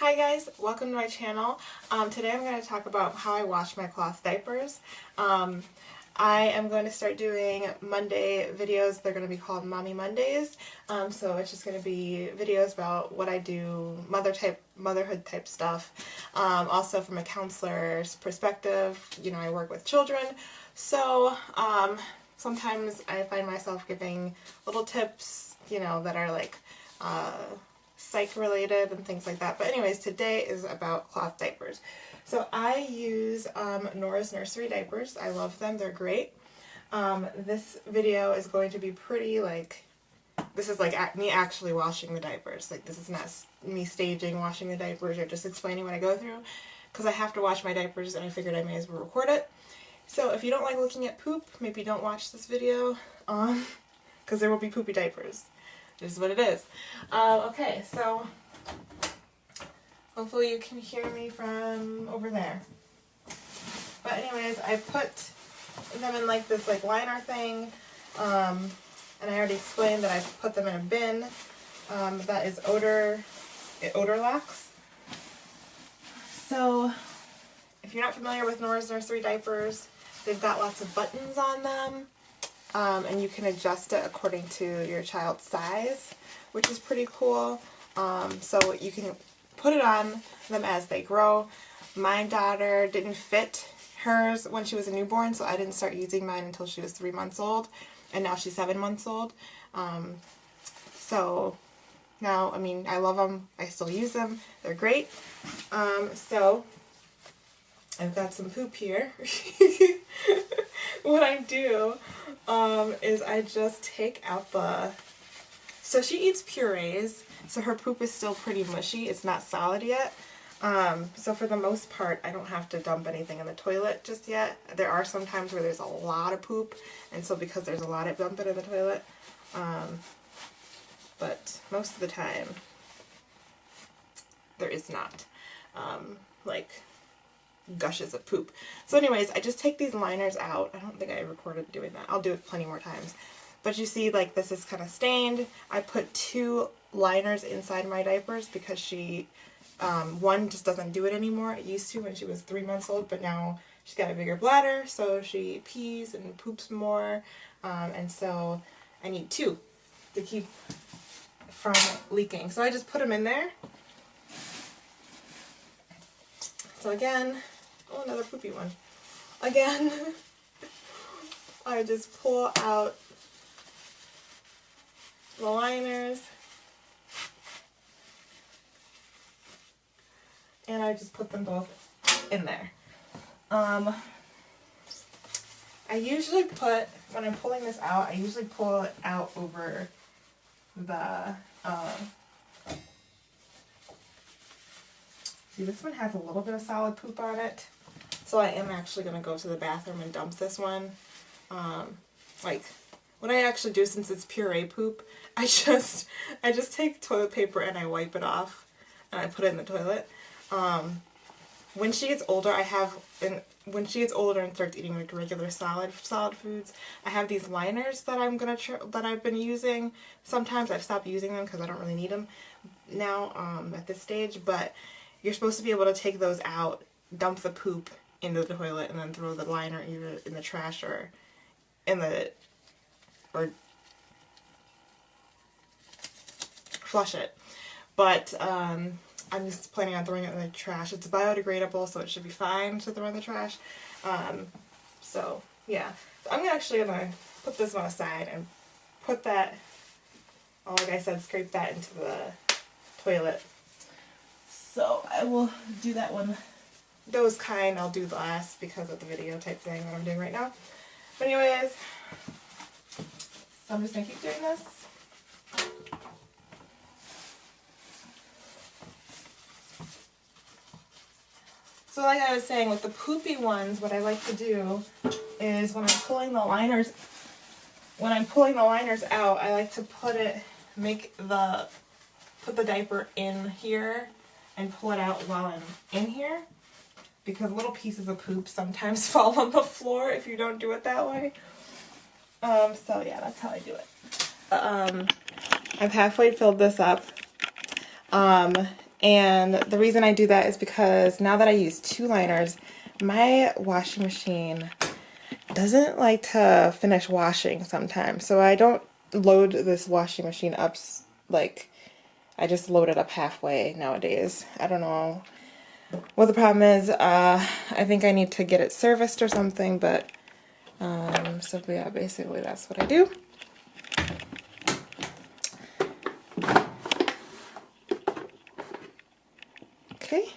Hi guys, welcome to my channel. Today I'm going to talk about how I wash my cloth diapers. I am going to start doing Monday videos. They're going to be called Mommy Mondays. So it's just going to be videos about what I do, motherhood type stuff. Also from a counselor's perspective, you know, I work with children. So sometimes I find myself giving little tips, you know, that are like psych related and things like that. But anyways, today is about cloth diapers. So I use Nora's Nursery diapers. I love them. They're great. This video is going to be pretty like, this is like me actually washing the diapers. Like, this is not me staging washing the diapers or just explaining what I go through, because I have to wash my diapers and I figured I may as well record it. So if you don't like looking at poop, maybe don't watch this video, because there will be poopy diapers. This is what it is. Okay, so hopefully you can hear me from over there. But anyways, I put them in like this like liner thing, and I already explained that I put them in a bin that is odor locks. So if you're not familiar with Nora's Nursery diapers, they've got lots of buttons on them. And you can adjust it according to your child's size, which is pretty cool. So you can put it on them as they grow. My daughter didn't fit hers when she was a newborn, so I didn't start using mine until she was 3 months old, and now she's 7 months old. So now, I mean, I love them. I still use them. They're great. So I've got some poop here. What I do is I just take out so she eats purees, so her poop is still pretty mushy. It's not solid yet. So for the most part, I don't have to dump anything in the toilet just yet. There are some times where there's a lot of poop, and so because there's a lot, I dump it in the toilet. But most of the time, there is not. Like, gushes of poop. So anyways, I just take these liners out. I don't think I recorded doing that. I'll do it plenty more times. But you see, like, this is kind of stained. I put 2 liners inside my diapers because she, one just doesn't do it anymore. It used to when she was 3 months old, but now she's got a bigger bladder, so she pees and poops more. And so I need 2 to keep from leaking. So I just put them in there. So again, oh, another poopy one. Again, I just pull out the liners and I just put them both in there. I usually put, when I'm pulling this out, I usually pull it out over the, see, this one has a little bit of solid poop on it, so I am actually going to go to the bathroom and dump this one. Like, what I actually do, since it's puree poop, I just take toilet paper and I wipe it off, and I put it in the toilet. When she gets older, when she gets older and starts eating like regular solid foods, I have these liners that I've been using. Sometimes I've stopped using them because I don't really need them now at this stage, but you're supposed to be able to take those out, dump the poop into the toilet, and then throw the liner either in the trash or flush it. But I'm just planning on throwing it in the trash. It's biodegradable, so it should be fine to throw in the trash. So yeah, I'm actually gonna put this one aside and put that, like I said, scrape that into the toilet. So I will do that one. Those kind I'll do last because of the video type thing that I'm doing right now. But anyways, so I'm just going to keep doing this. So like I was saying, with the poopy ones, what I like to do is when I'm pulling the liners out, I like to put the diaper in here and pull it out while I'm in here, because little pieces of poop sometimes fall on the floor if you don't do it that way. So yeah, that's how I do it. I've halfway filled this up. And the reason I do that is because now that I use 2 liners, my washing machine doesn't like to finish washing sometimes. So I don't load this washing machine up, like, I just load it up halfway nowadays. I don't know what the problem is. I think I need to get it serviced or something, but so yeah, basically that's what I do. Okay.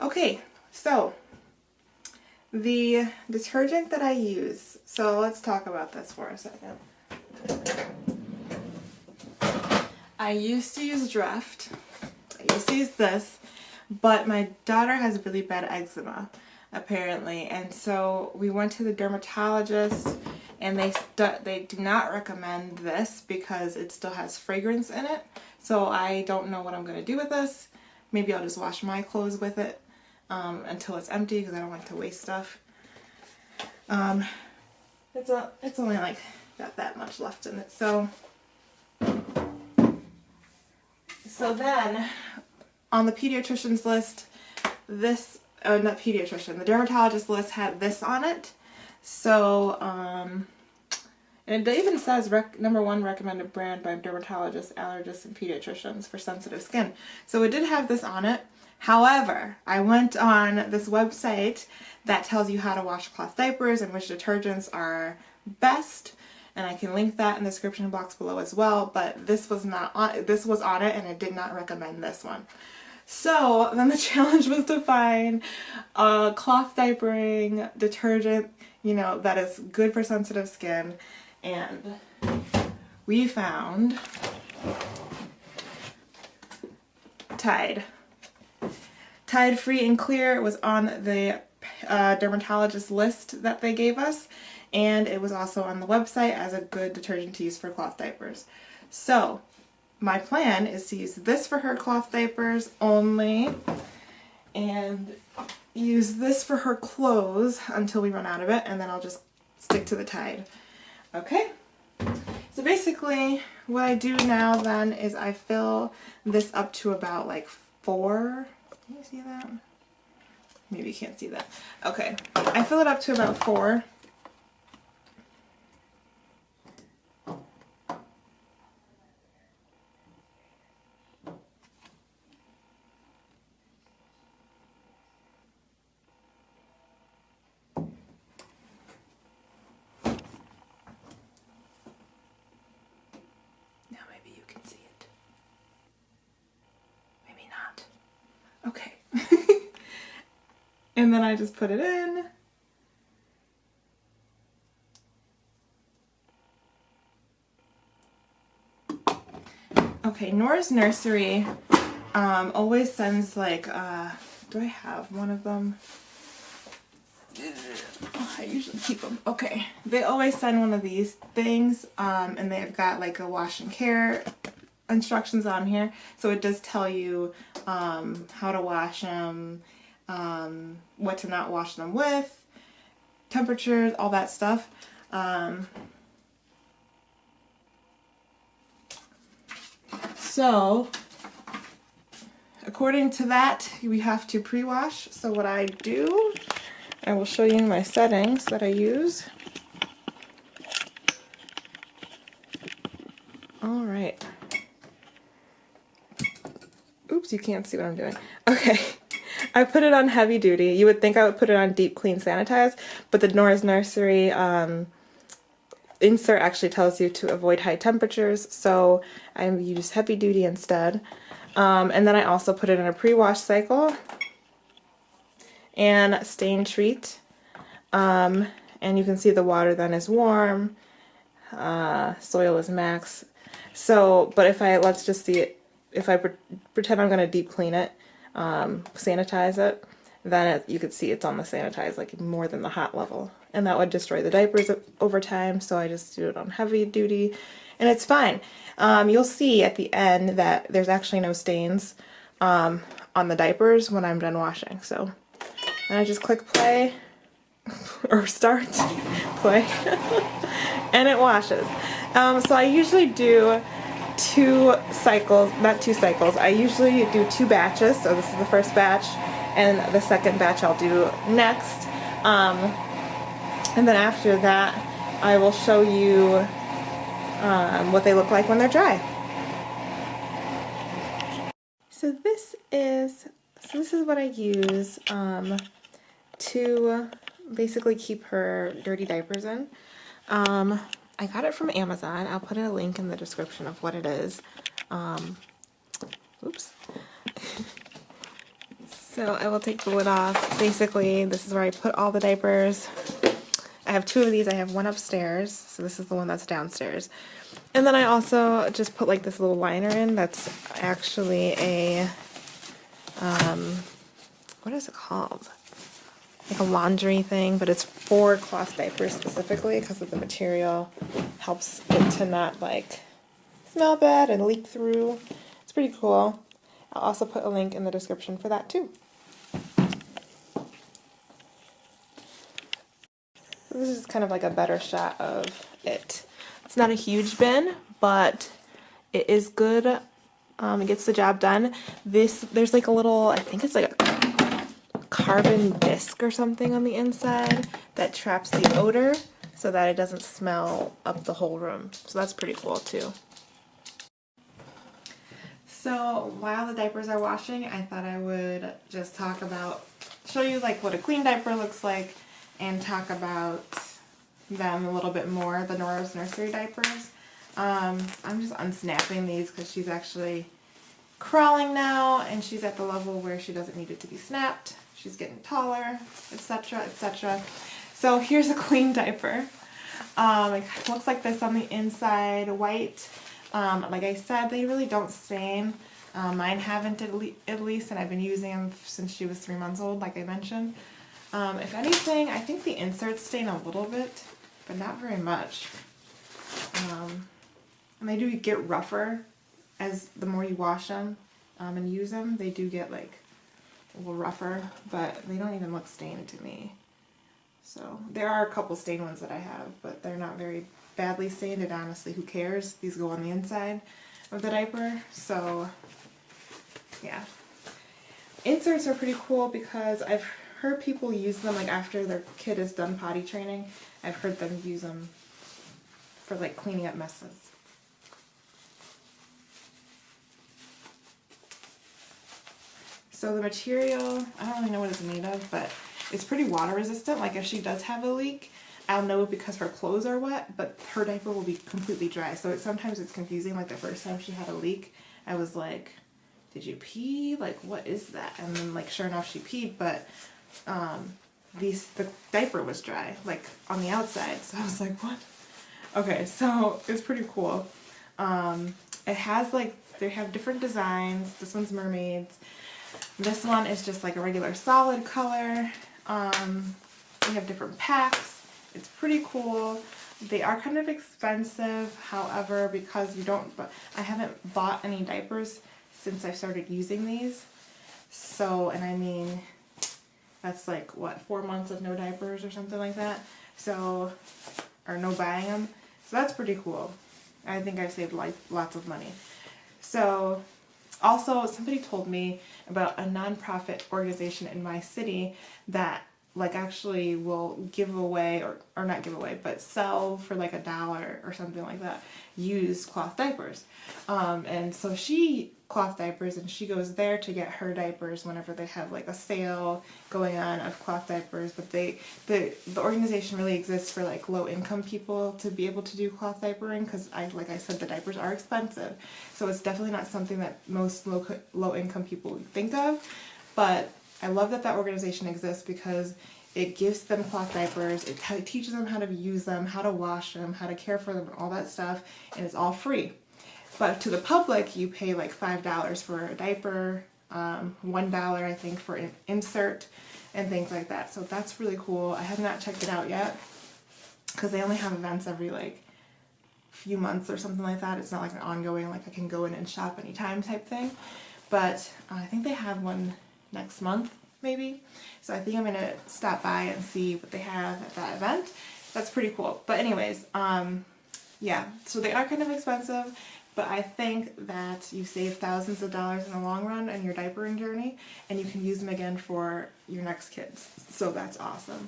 Okay, so the detergent that I use, so let's talk about this for a second. I used to use Draft. I used to use this, but my daughter has really bad eczema, apparently, and so we went to the dermatologist, and they do not recommend this because it still has fragrance in it. So I don't know what I'm going to do with this. Maybe I'll just wash my clothes with it until it's empty because I don't like to waste stuff. It's only like got that much left in it. So then on the pediatrician's list, this, not pediatrician, the dermatologist list had this on it. So, and it even says #1 recommended brand by dermatologists, allergists, and pediatricians for sensitive skin. So it did have this on it. However, I went on this website that tells you how to wash cloth diapers and which detergents are best, and I can link that in the description box below as well, but this was not on, this was on it and it did not recommend this one. So then the challenge was to find a cloth diapering detergent, you know, that is good for sensitive skin, and we found Tide. Tide Free and Clear was on the dermatologist list that they gave us, and it was also on the website as a good detergent to use for cloth diapers. So my plan is to use this for her cloth diapers only, and use this for her clothes until we run out of it, and then I'll just stick to the Tide. Okay? So basically what I do now then is I fill this up to about like 4. Can you see that? Maybe you can't see that. Okay. I fill it up to about 4. Now maybe you can see it. Maybe not. Okay. And then I just put it in. Okay, Nora's Nursery always sends like, do I have one of them? Oh, I usually keep them. Okay, they always send one of these things, and they've got like a wash and care instructions on here, so it does tell you how to wash them, what to not wash them with, temperatures, all that stuff. So according to that, we have to pre-wash. So what I do, I will show you my settings that I use. All right. Oops, you can't see what I'm doing. Okay. I put it on heavy duty. You would think I would put it on deep clean sanitize, but the Nora's Nursery insert actually tells you to avoid high temperatures, so I use heavy duty instead. And then I also put it in a pre-wash cycle and stain treat. And you can see the water then is warm, soil is max. So, but if I, let's just see it, if I pretend I'm going to deep clean it, sanitize it, then you could see it's on the sanitize, like more than the hot level. And that would destroy the diapers over time, so I just do it on heavy duty, and it's fine. You'll see at the end that there's actually no stains on the diapers when I'm done washing. So, and I just click play, or start play, and it washes. So I usually do 2 cycles, not 2 cycles, I usually do 2 batches, so this is the first batch, and the second batch I'll do next. And then after that, I will show you what they look like when they're dry. So this is what I use to basically keep her dirty diapers in. I got it from Amazon. I'll put a link in the description of what it is. Oops. So I will take the lid off. Basically, this is where I put all the diapers. I have 2 of these. I have one upstairs, so this is the one that's downstairs. And then I also just put like this little liner in that's actually a, what is it called? Like a laundry thing, but it's for cloth diapers specifically because of the material. Helps it to not like smell bad and leak through. It's pretty cool. I'll also put a link in the description for that too. This is kind of like a better shot of it. It's not a huge bin, but it is good. It gets the job done. There's like a little, I think it's like a carbon disc or something on the inside that traps the odor so that it doesn't smell up the whole room. So that's pretty cool too. So while the diapers are washing, I thought I would just show you like what a clean diaper looks like and talk about them a little bit more, the Nora's Nursery diapers. I'm just unsnapping these because she's actually crawling now and she's at the level where she doesn't need it to be snapped. She's getting taller, etc., etc. So here's a clean diaper. It looks like this on the inside, white. Like I said, they really don't stain. Mine haven't at least, and I've been using them since she was 3 months old, like I mentioned. If anything, I think the inserts stain a little bit, but not very much. And they do get rougher as the more you wash them and use them. They do get like a little rougher, but they don't even look stained to me. So there are a couple stained ones that I have, but they're not very badly stained, and honestly, who cares? These go on the inside of the diaper, so yeah. Inserts are pretty cool because I've heard people use them like after their kid is done potty training. I've heard them use them for like cleaning up messes. So the material, I don't really know what it's made of, but it's pretty water resistant. Like if she does have a leak, I'll know because her clothes are wet, but her diaper will be completely dry. So sometimes it's confusing. Like the first time she had a leak, I was like, did you pee? Like, what is that? And then like sure enough she peed, but the diaper was dry, like on the outside. So I was like, what? Okay, so it's pretty cool. It has like, they have different designs. This one's mermaids. This one is just like a regular solid color. We have different packs. It's pretty cool. They are kind of expensive, however, because I haven't bought any diapers since I started using these. So, and I mean, that's like, what, 4 months of no diapers or something like that? So, or no buying them. So that's pretty cool. I think I've saved like lots of money. So, also, somebody told me about a nonprofit organization in my city that like actually will give away, or not give away, but sell for like $1 or something like that, used cloth diapers. And so cloth diapers, and she goes there to get her diapers whenever they have like a sale going on of cloth diapers. But the organization really exists for like low income people to be able to do cloth diapering, because like I said, the diapers are expensive. So it's definitely not something that most low income people would think of. But I love that organization exists because it gives them cloth diapers, it teaches them how to use them, how to wash them, how to care for them, and all that stuff, and it's all free. But to the public, you pay like $5 for a diaper, $1 I think for an insert, and things like that. So that's really cool. I have not checked it out yet because they only have events every like few months or something like that. It's not like an ongoing, like I can go in and shop anytime type thing. But I think they have one next month, maybe. So I think I'm gonna stop by and see what they have at that event. That's pretty cool. But anyways, yeah, so they are kind of expensive, but I think that you save thousands of dollars in the long run on your diapering journey, and you can use them again for your next kids. So that's awesome.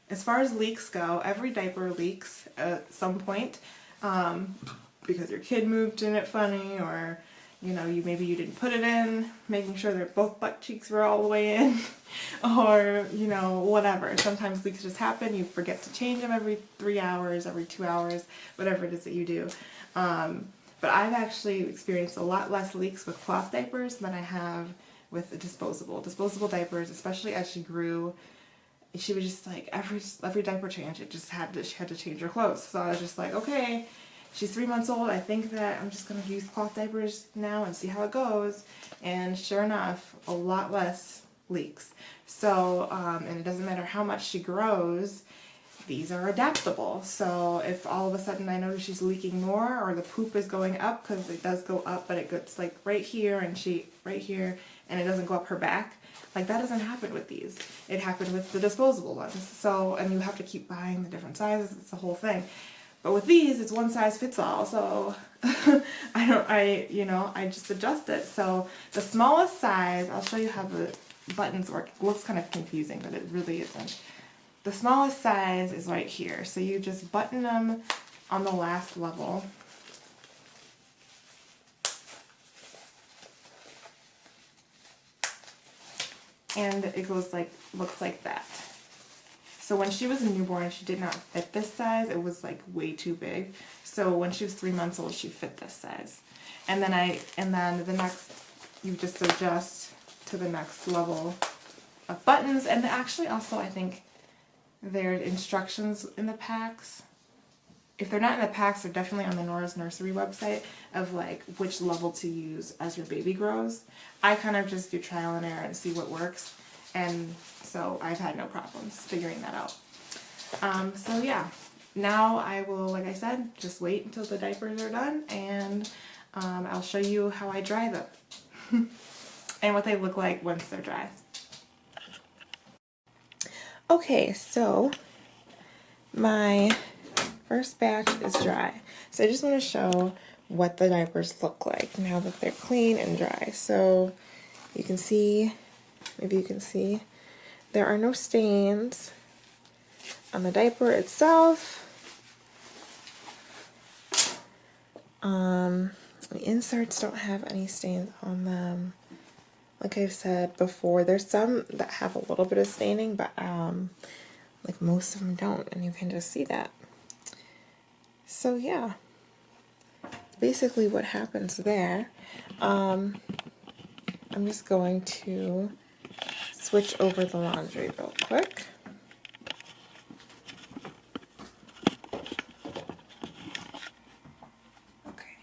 As far as leaks go, every diaper leaks at some point, because your kid moved in it funny, or you know, maybe you didn't put it in, making sure that both butt cheeks were all the way in, or, you know, whatever. Sometimes leaks just happen. You forget to change them every 3 hours, every 2 hours, whatever it is that you do. But I've actually experienced a lot less leaks with cloth diapers than I have with the disposable. Disposable diapers, especially as she grew, she was just like, every diaper change, she had to change her clothes. So I was just like, okay, she's 3 months old. I think that I'm just going to use cloth diapers now and see how it goes. And sure enough, a lot less leaks. So, and it doesn't matter how much she grows, these are adaptable. So if all of a sudden I notice she's leaking more, or the poop is going up, because it does go up, but it gets like right here and right here, and it doesn't go up her back. Like that doesn't happen with these. It happened with the disposable ones. So, and you have to keep buying the different sizes. It's the whole thing. But with these, it's one size fits all, so I just adjust it. So the smallest size, I'll show you how the buttons work. It looks kind of confusing, but it really isn't. The smallest size is right here. So you just button them on the last level. And it goes like, looks like that. So when she was a newborn, she did not fit this size. It was like way too big. So when she was 3 months old, she fit this size. And then the next, you just adjust to the next level of buttons. And actually also, I think there are instructions in the packs. If they're not in the packs, they're definitely on the Nora's Nursery website of like which level to use as your baby grows. I kind of just do trial and error and see what works. And so I've had no problems figuring that out. So yeah, now I will, like I said, just wait until the diapers are done, and I'll show you how I dry them and what they look like once they're dry. Okay, so my first batch is dry. So I just want to show what the diapers look like now that they're clean and dry. So you can see, maybe you can see, there are no stains on the diaper itself. The inserts don't have any stains on them. Like I've said before, there's some that have a little bit of staining, but like most of them don't, and you can just see that. So yeah, basically what happens there. I'm just going to switch over the laundry real quick. Okay.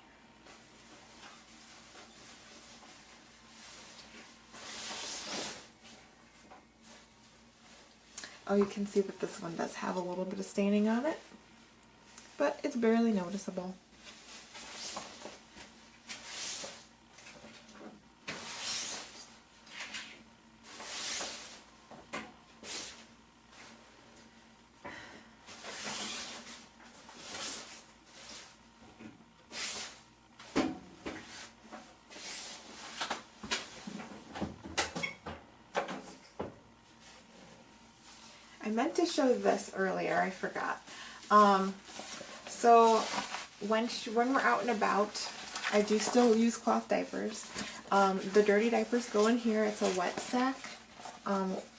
Oh, you can see that this one does have a little bit of staining on it, but it's barely noticeable. I meant to show this earlier, I forgot. So when we're out and about, I do still use cloth diapers. The dirty diapers go in here. It's a wet sack.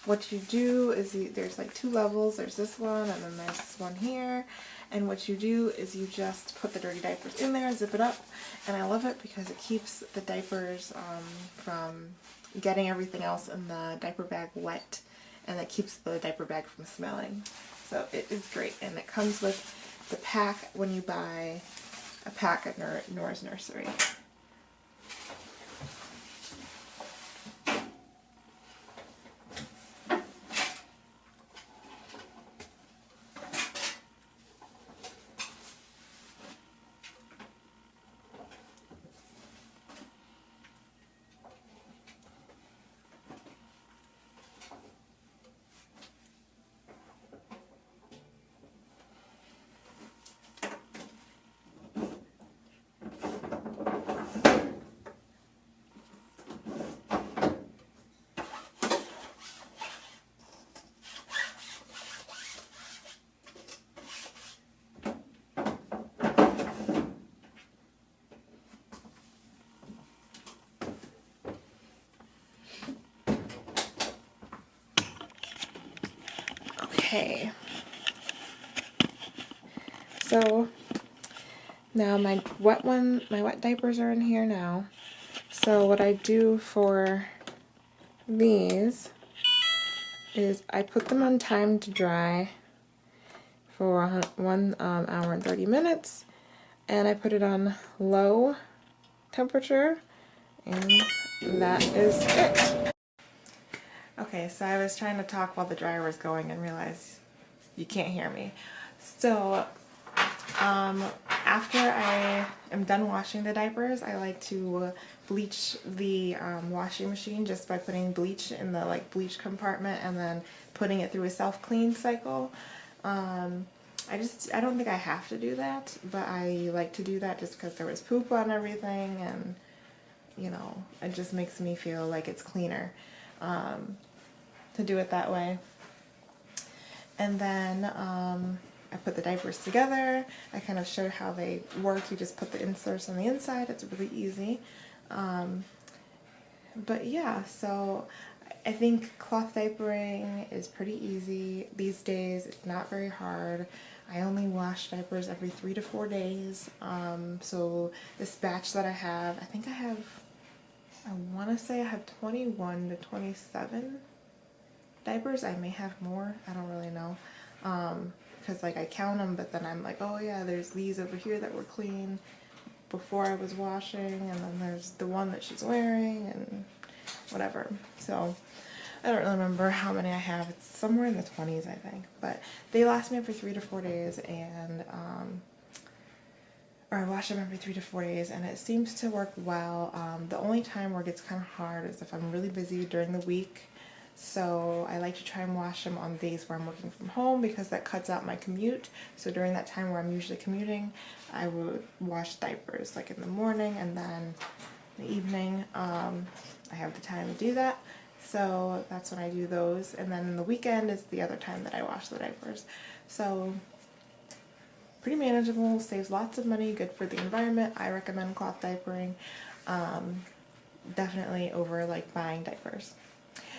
What you do is there's like 2 levels. There's this one, and then there's this one here. And what you do is you just put the dirty diapers in there, zip it up, and I love it because it keeps the diapers from getting everything else in the diaper bag wet, and it keeps the diaper bag from smelling. So it is great, and it comes with the pack when you buy a pack at Nora's Nursery. Okay. So now my wet diapers are in here now. So what I do for these is I put them on time to dry for 1 hour and 30 minutes, and I put it on low temperature, and that is it. Okay, so I was trying to talk while the dryer was going and realized you can't hear me. So after I am done washing the diapers, I like to bleach the washing machine just by putting bleach in the bleach compartment and then putting it through a self-clean cycle. I don't think I have to do that, but I like to do that just because there was poop on everything, and you know, it just makes me feel like it's cleaner to do it that way. And then I put the diapers together. I kind of showed how they work. You just put the inserts on the inside. It's really easy. But yeah, so I think cloth diapering is pretty easy these days. It's not very hard. I only wash diapers every 3 to 4 days. So this batch that I have, I want to say I have 21 to 27 diapers. I may have more. I don't really know. Because I count them, but then I'm like, oh yeah, there's these over here that were clean before I was washing, and then there's the one that she's wearing, and whatever. So I don't really remember how many I have. It's somewhere in the 20s, I think. But they last me for 3 to 4 days, and or I wash them every 3 to 4 days, and it seems to work well. The only time where it gets kind of hard is if I'm really busy during the week. So I like to try and wash them on days where I'm working from home because that cuts out my commute. So during that time where I'm usually commuting, I would wash diapers in the morning, and then in the evening I have the time to do that. So that's when I do those, and then the weekend is the other time that I wash the diapers. So pretty manageable, saves lots of money, good for the environment. I recommend cloth diapering definitely over buying diapers.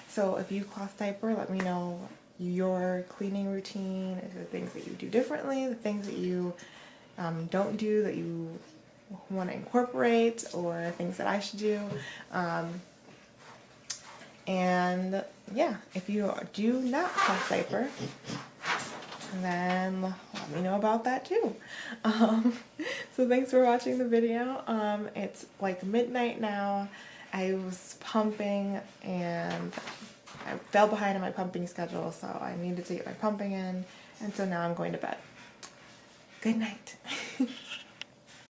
So if you cloth diaper, let me know your cleaning routine, the things that you do differently, the things that you don't do that you want to incorporate, or things that I should do. And yeah, if you do not cloth diaper, then let me know about that too. So thanks for watching the video. It's midnight now. I was pumping and I fell behind on my pumping schedule, so I needed to get my pumping in, and so now I'm going to bed. Good night.